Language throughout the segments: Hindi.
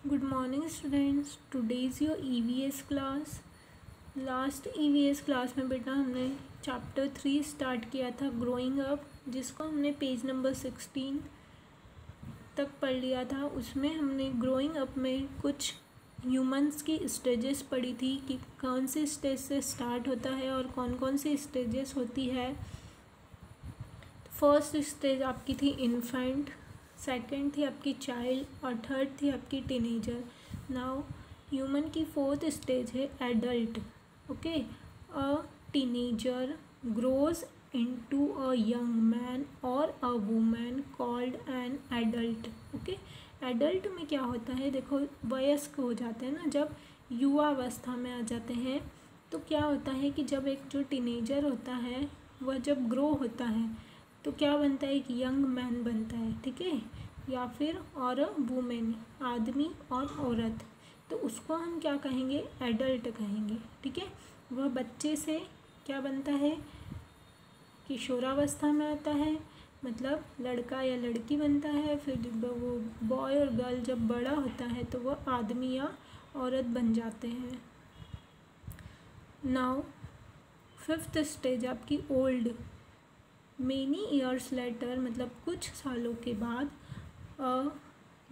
Good morning students. Today is your EVS class. Last EVS class में बेटा हमने चैप्टर 3 स्टार्ट किया था ग्रोइंग अप, जिसको हमने पेज नंबर 16 तक पढ़ लिया था। उसमें हमने ग्रोइंग अप में कुछ ह्यूमंस की स्टेजेस पढ़ी थी कि कौन से स्टेज से स्टार्ट होता है और कौन कौन सी स्टेजेस होती है। फर्स्ट स्टेज आपकी थी इन्फेंट, सेकंड थी आपकी चाइल्ड और थर्ड थी आपकी टीनेजर। नाउ ह्यूमन की फोर्थ स्टेज है adult. Okay, a teenager grows into a young man और a woman called an adult. Okay, adult में क्या होता है, देखो वयस्क हो जाते हैं ना, जब युवावस्था में आ जाते हैं तो क्या होता है कि जब एक जो टीनेजर होता है वह जब ग्रो होता है तो क्या बनता है, एक यंग मैन बनता है, ठीक है, या फिर और वुमेन, आदमी और औरत, तो उसको हम क्या कहेंगे, एडल्ट कहेंगे, ठीक है। वह बच्चे से क्या बनता है, किशोरावस्था में आता है, मतलब लड़का या लड़की बनता है। फिर जब वो बॉय और गर्ल जब बड़ा होता है तो वह आदमी या औरत बन जाते हैं। नाउ फिफ्थ स्टेज आपकी ओल्ड। मेनी ईयर्स लेटर, मतलब कुछ सालों के बाद, अ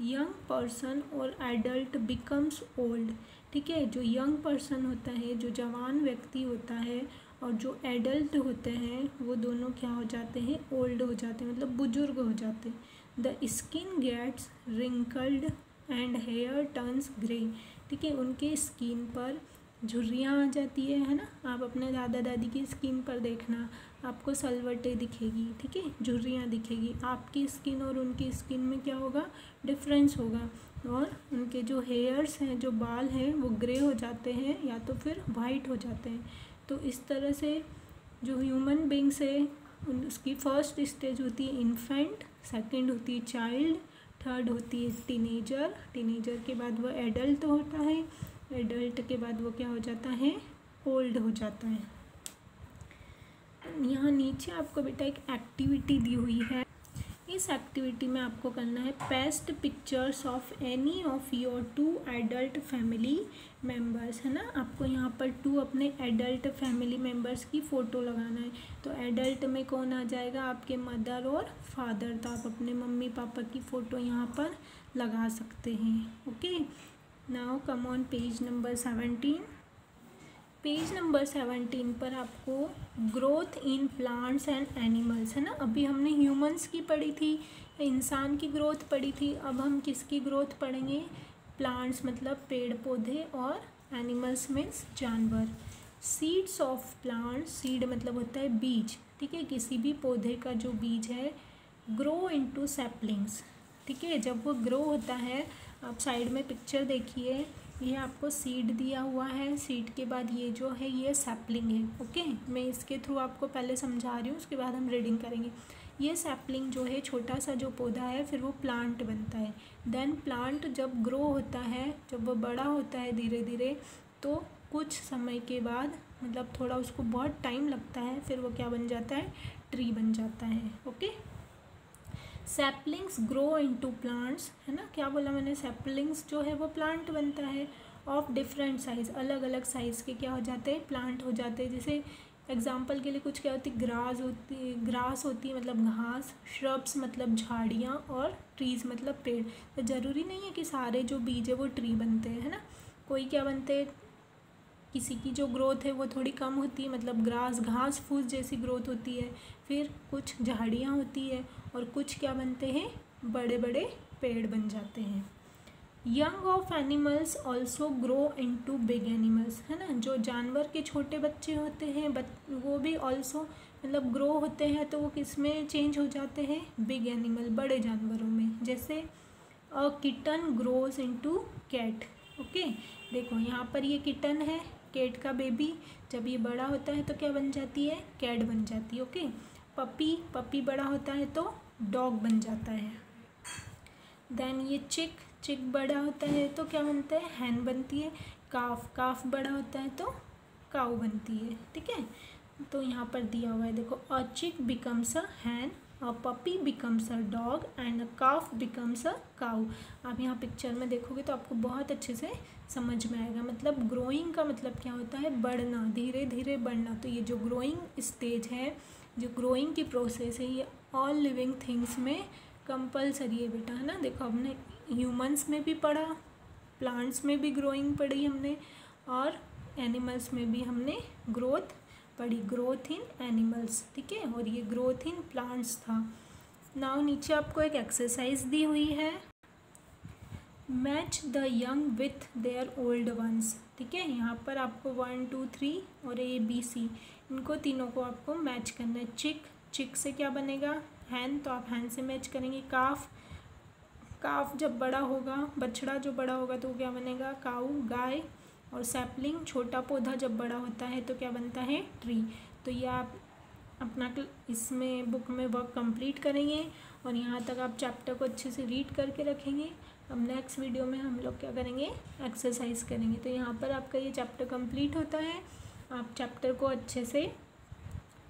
यंग पर्सन और एडल्ट बिकम्स ओल्ड, ठीक है। जो यंग पर्सन होता है, जो जवान व्यक्ति होता है, और जो एडल्ट होते हैं वो दोनों क्या हो जाते हैं, ओल्ड हो जाते हैं, मतलब बुजुर्ग हो जाते हैं। The skin gets wrinkled and hair turns grey, ठीक है। उनके स्किन पर झुर्रियाँ आ जाती है ना। आप अपने दादा दादी की स्किन पर देखना, आपको सलवटें दिखेगी, ठीक है, झुर्रियाँ दिखेगी। आपकी स्किन और उनकी स्किन में क्या होगा, डिफरेंस होगा, और उनके जो हेयर्स हैं, जो बाल हैं, वो ग्रे हो जाते हैं या तो फिर वाइट हो जाते हैं। तो इस तरह से जो ह्यूमन बींग्स है उसकी फर्स्ट स्टेज होती है इन्फेंट, सेकंड होती है चाइल्ड, थर्ड होती है टीनेजर, टीनेजर के बाद वो एडल्ट होता है, एडल्ट के बाद वो क्या हो जाता है, ओल्ड हो जाता है। यहाँ नीचे आपको बेटा एक एक्टिविटी दी हुई है। इस एक्टिविटी में आपको करना है paste pictures of any of your 2 adult family members, है ना। आपको यहाँ पर 2 अपने एडल्ट फैमिली मेम्बर्स की फ़ोटो लगाना है। तो एडल्ट में कौन आ जाएगा, आपके मदर और फादर, तो आप अपने मम्मी पापा की फ़ोटो यहाँ पर लगा सकते हैं। Okay, now come on page number 17। Page number 17 पर आपको growth in plants and animals, है ना। अभी हमने ह्यूमंस की पढ़ी थी, इंसान की ग्रोथ पढ़ी थी, अब हम किसकी ग्रोथ पढ़ेंगे, प्लांट्स मतलब पेड़ पौधे, और एनिमल्स मीन्स जानवर। सीड्स ऑफ प्लांट्स, सीड मतलब होता है बीज, ठीक है, किसी भी पौधे का जो बीज है, ग्रो इनटू सैपलिंग्स, ठीक है। जब वो ग्रो होता है, आप साइड में पिक्चर देखिए, ये आपको सीड दिया हुआ है, सीड के बाद ये जो है ये सैपलिंग है। ओके, मैं इसके थ्रू आपको पहले समझा रही हूँ, उसके बाद हम रीडिंग करेंगे। ये सैपलिंग जो है, छोटा सा जो पौधा है, फिर वो प्लांट बनता है। देन प्लांट जब ग्रो होता है, जब वो बड़ा होता है धीरे धीरे, तो कुछ समय के बाद, मतलब थोड़ा उसको बहुत टाइम लगता है, फिर वो क्या बन जाता है, ट्री बन जाता है। Okay, saplings grow into plants, है ना। क्या बोला मैंने, सैपलिंग्स जो है वो प्लांट बनता है, ऑफ डिफरेंट साइज़, अलग अलग साइज़ के क्या हो जाते हैं, प्लांट हो जाते हैं। जैसे एग्जांपल के लिए कुछ क्या होती है, ग्रास होती है मतलब घास, श्रब्स मतलब झाड़ियाँ, और ट्रीज़ मतलब पेड़। तो ज़रूरी नहीं है कि सारे जो बीज है वो ट्री बनते हैं, है ना। कोई क्या बनते हैं, किसी की जो ग्रोथ है वो थोड़ी कम होती है, मतलब घास फूस जैसी ग्रोथ होती है, फिर कुछ झाड़ियाँ होती है, और कुछ क्या बनते हैं, बड़े बड़े पेड़ बन जाते हैं। Young of animals also grow into big animals, है ना। जो जानवर के छोटे बच्चे होते हैं वो भी ऑल्सो मतलब ग्रो होते हैं, तो वो किस में चेंज हो जाते हैं, बिग एनिमल, बड़े जानवरों में। जैसे a kitten grows into cat. Okay, देखो यहाँ पर ये किटन है, कैट का बेबी, जब ये बड़ा होता है तो क्या बन जाती है, कैट बन जाती है। ओके, पपी बड़ा होता है तो डॉग बन जाता है। देन ये चिक बड़ा होता है तो क्या बनता है, हैन बनती है। काफ बड़ा होता है तो काऊ बनती है, ठीक है। तो यहाँ पर दिया हुआ है, देखो, a chick becomes a hen a puppy becomes a dog and a calf becomes a cow. आप यहाँ पिक्चर में देखोगे तो आपको बहुत अच्छे से समझ में आएगा। मतलब ग्रोइंग का मतलब क्या होता है, बढ़ना, धीरे धीरे बढ़ना। तो ये जो ग्रोइंग स्टेज है, जो ग्रोइंग की प्रोसेस है, ये ऑल लिविंग थिंग्स में कंपलसरी है बेटा, है ना। देखो हमने ह्यूमंस में भी पढ़ा, प्लांट्स में भी ग्रोइंग पढ़ी हमने, और एनिमल्स में भी हमने ग्रोथ पढ़ी, ग्रोथ इन एनिमल्स, ठीक है। और ये ग्रोथ इन प्लांट्स था। नाउ नीचे आपको एक एक्सरसाइज दी हुई है, match the young with their old ones, ठीक है। यहाँ पर आपको 1 2 3 और ABC, इनको तीनों को आपको मैच करना है। चिक से क्या बनेगा, हैन, तो आप हैन से मैच करेंगे। काफ जब बड़ा होगा, बछड़ा जो बड़ा होगा तो क्या बनेगा, काऊ, गाय। और सैपलिंग, छोटा पौधा जब बड़ा होता है तो क्या बनता है, ट्री। तो ये आप अपना इसमें बुक में वर्क कंप्लीट करेंगे और यहाँ तक आप चैप्टर को अच्छे से रीड करके रखेंगे। अब नेक्स्ट वीडियो में हम लोग क्या करेंगे, एक्सरसाइज करेंगे। तो यहाँ पर आपका ये चैप्टर कंप्लीट होता है। आप चैप्टर को अच्छे से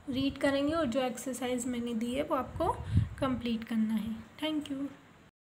रीड करेंगे और जो एक्सरसाइज मैंने दी है वो आपको कंप्लीट करना है। Thank you.